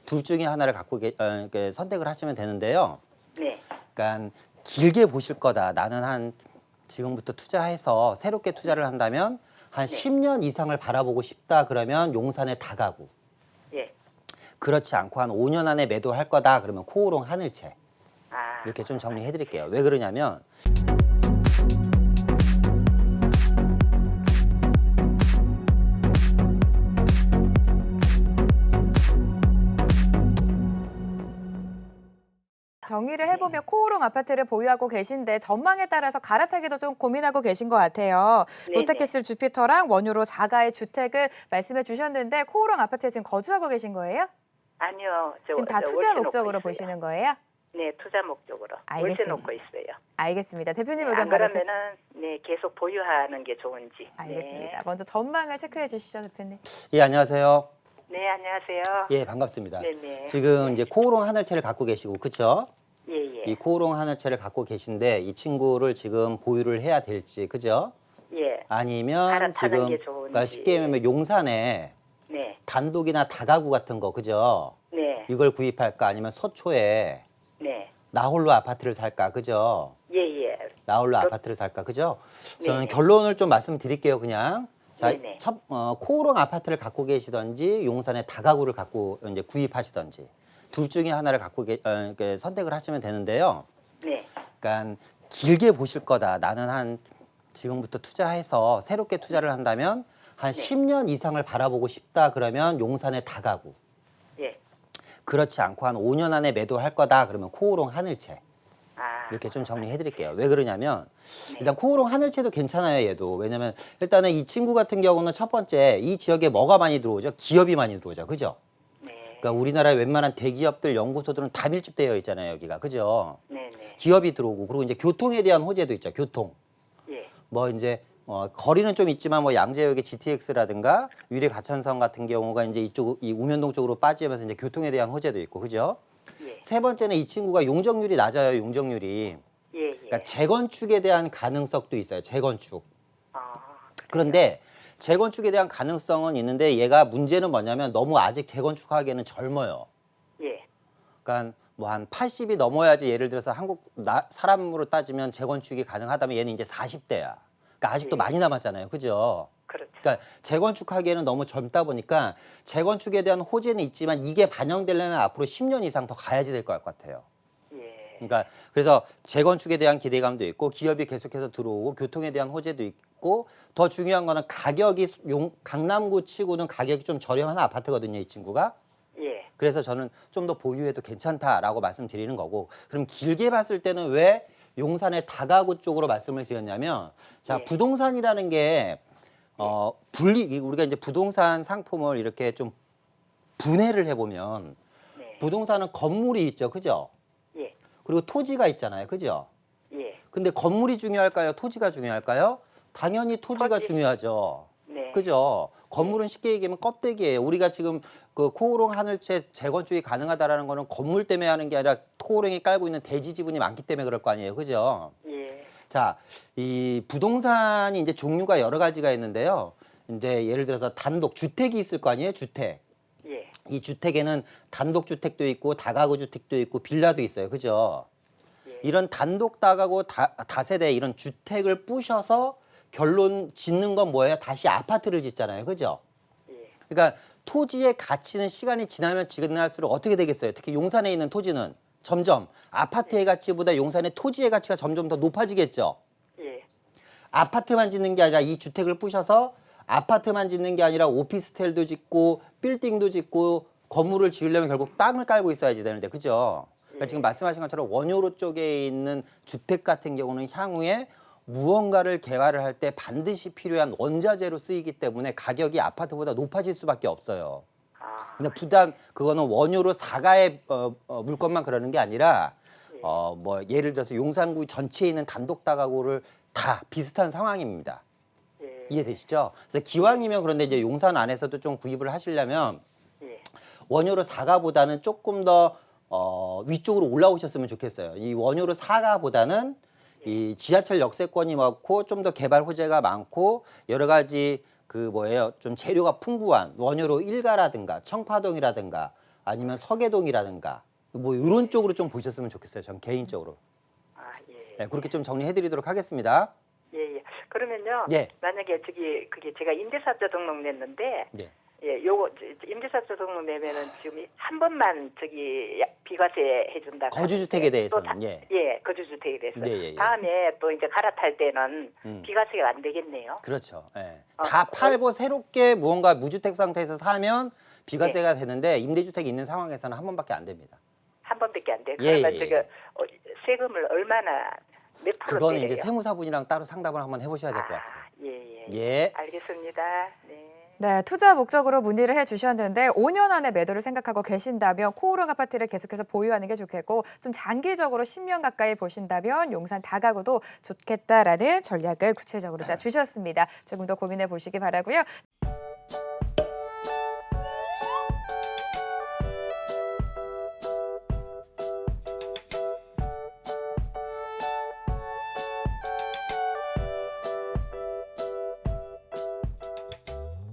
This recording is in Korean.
둘 중에 하나를 선택을 하시면 되는데요. 네. 그러니까 길게 보실 거다. 나는 한 지금부터 투자해서 새롭게 투자를 한다면 한 네. 10년 이상을 바라보고 싶다. 그러면 용산에 다가구. 예. 그렇지 않고 한 5년 안에 매도할 거다. 그러면 코오롱 하늘채. 아. 이렇게 좀 정리해 드릴게요. 왜 그러냐면 정리를 해보면 코오롱 아파트를 보유하고 계신데 전망에 따라서 갈아타기도 좀 고민하고 계신 것 같아요. 네네. 롯데캐슬 주피터랑 원효로 4가의 주택을 말씀해 주셨는데 코오롱 아파트에 지금 거주하고 계신 거예요? 아니요. 지금 다 월세 투자 놓고 목적으로 있어요. 보시는 거예요? 네, 투자 목적으로. 월세 알겠습니다. 놓고 있어요. 알겠습니다. 대표님 네, 의견 안 바로 그러면은 네, 계속 보유하는 게 좋은지. 알겠습니다. 먼저 전망을 체크해 주시죠, 대표님. 예, 안녕하세요. 네, 안녕하세요. 예, 반갑습니다. 네네. 지금 이제 코오롱 하늘채를 갖고 계시고 그렇죠? 예, 예. 이 코오롱 하늘채를 갖고 계신데 이 친구를 지금 보유를 해야 될지 그죠? 예. 아니면 갈아타는 지금 게 좋은지. 그러니까 쉽게 말하면 용산에 네. 단독이나 다가구 같은 거 그죠? 네. 이걸 구입할까 아니면 서초에 네. 나홀로 아파트를 살까 그죠? 예, 예. 나홀로 아파트를 살까 그죠? 저는 네네. 결론을 좀 말씀드릴게요 그냥. 자, 네네. 코오롱 아파트를 갖고 계시던지 용산에 다가구를 갖고 이제 구입하시던지 둘 중에 하나를 선택을 하시면 되는데요. 네. 그러니까 길게 보실 거다. 나는 한 지금부터 투자해서 새롭게 투자를 한다면 한 네. 10년 이상을 바라보고 싶다. 그러면 용산에 다가구. 예. 그렇지 않고 한 5년 안에 매도할 거다. 그러면 코오롱 하늘채. 아. 이렇게 좀 정리해 드릴게요. 왜 그러냐면 일단 코오롱 하늘채도 괜찮아요. 얘도. 왜냐면 일단은 이 친구 같은 경우는 첫 번째 이 지역에 뭐가 많이 들어오죠? 기업이 많이 들어오죠. 그죠? 네. 그러니까 우리나라의 웬만한 대기업들 연구소들은 다 밀집되어 있잖아요. 여기가. 그죠? 네, 네. 기업이 들어오고 그리고 이제 교통에 대한 호재도 있죠. 교통. 예. 뭐 이제 거리는 좀 있지만 뭐 양재역의 GTX라든가 유리 가천선 같은 경우가 이제 이쪽 이 우면동 쪽으로 빠지면서 이제 교통에 대한 호재도 있고. 그죠? 예. 세 번째는 이 친구가 용적률이 낮아요. 용적률이. 예, 예. 그러니까 재건축에 대한 가능성도 있어요. 재건축. 아. 그런데 재건축에 대한 가능성은 있는데 얘가 문제는 뭐냐면 너무 아직 재건축하기에는 젊어요. 예. 그러니까 뭐 한 80이 넘어야지 예를 들어서 한국 사람으로 따지면 재건축이 가능하다면 얘는 이제 40대야. 그러니까 아직도 예. 많이 남았잖아요. 그죠? 그렇죠. 그러니까 재건축하기에는 너무 젊다 보니까 재건축에 대한 호재는 있지만 이게 반영되려면 앞으로 10년 이상 더 가야지 될 것 같아요. 예. 그러니까 그래서 재건축에 대한 기대감도 있고 기업이 계속해서 들어오고 교통에 대한 호재도 있고 더 중요한 거는 가격이 강남구 치고는 가격이 좀 저렴한 아파트거든요. 이 친구가. 예. 그래서 저는 좀 더 보유해도 괜찮다라고 말씀드리는 거고 그럼 길게 봤을 때는 왜 용산의 다가구 쪽으로 말씀을 드렸냐면 자 예. 부동산이라는 게 우리가 이제 부동산 상품을 이렇게 좀 분해를 해보면 네. 부동산은 건물이 있죠. 그죠? 예. 그리고 토지가 있잖아요. 그죠? 예. 근데 건물이 중요할까요? 토지가 중요할까요? 당연히 토지가 토지. 중요하죠. 네. 그죠? 건물은 쉽게 얘기하면 껍데기예요. 우리가 지금 그 코오롱 하늘채 재건축이 가능하다라는 거는 건물 때문에 하는 게 아니라 코오롱이 깔고 있는 대지 지분이 많기 때문에 그럴 거 아니에요. 그죠? 예. 자, 이 부동산이 이제 종류가 여러 가지가 있는데요. 이제 예를 들어서 단독 주택이 있을 거 아니에요. 주택. 예. 이 주택에는 단독 주택도 있고 다가구 주택도 있고 빌라도 있어요. 그죠? 예. 이런 단독 다가구 다세대 이런 주택을 부셔서 결론 짓는 건 뭐예요? 다시 아파트를 짓잖아요. 그죠? 예. 그러니까 토지의 가치는 시간이 지나면 지날수록 어떻게 되겠어요? 특히 용산에 있는 토지는 점점 아파트의 가치보다 용산의 토지의 가치가 점점 더 높아지겠죠. 예. 아파트만 짓는 게 아니라 이 주택을 부셔서 아파트만 짓는 게 아니라 오피스텔도 짓고 빌딩도 짓고 건물을 지으려면 결국 땅을 깔고 있어야지 되는데 그죠? 그러니까 지금 말씀하신 것처럼 원효로 쪽에 있는 주택 같은 경우는 향후에 무언가를 개발을 할 때 반드시 필요한 원자재로 쓰이기 때문에 가격이 아파트보다 높아질 수밖에 없어요. 아. 근데 부단 그거는 원효로 4가의 물건만 그러는 게 아니라 뭐 예를 들어서 용산구 전체에 있는 단독 다가구를 다 비슷한 상황입니다. 예. 이해되시죠? 그래서 기왕이면 그런데 이제 용산 안에서도 좀 구입을 하시려면 예. 원효로 4가보다는 조금 더 위쪽으로 올라오셨으면 좋겠어요. 이 원효로 4가보다는 이 지하철 역세권이 많고 좀 더 개발 호재가 많고 여러 가지 그 뭐예요 좀 재료가 풍부한 원효로 1가라든가 청파동이라든가 아니면 서계동이라든가 뭐 이런 쪽으로 좀 보셨으면 좋겠어요. 전 개인적으로. 아, 예. 네, 그렇게 좀 정리해드리도록 하겠습니다. 예, 예. 그러면요. 예. 만약에 그게 제가 임대사업자 등록 냈는데, 예. 예, 요거 임대사업자 등록 내면은 지금 한 번만 비과세 해준다. 거주주택에 대해서는 예, 거주주택에 대해서. 네, 예, 예. 다음에 또 이제 갈아탈 때는 비과세가 안 되겠네요. 그렇죠. 예. 다 팔고 새롭게 무언가 무주택 상태에서 사면 비과세가 되는데 임대주택이 있는 상황에서는 한 번밖에 안 됩니다. 한 번밖에 안 돼요. 예, 그러면 예, 저거 세금을 얼마나 몇 프로 그거는 이제 때려요? 세무사분이랑 따로 상담을 한번 해보셔야 될 것 같아요. 예, 예. 예. 알겠습니다. 네. 네, 투자 목적으로 문의를 해주셨는데 5년 안에 매도를 생각하고 계신다면 코오롱 아파트를 계속해서 보유하는 게 좋겠고 좀 장기적으로 10년 가까이 보신다면 용산 다가구도 좋겠다라는 전략을 구체적으로 주셨습니다. 조금 더 고민해 보시기 바라고요.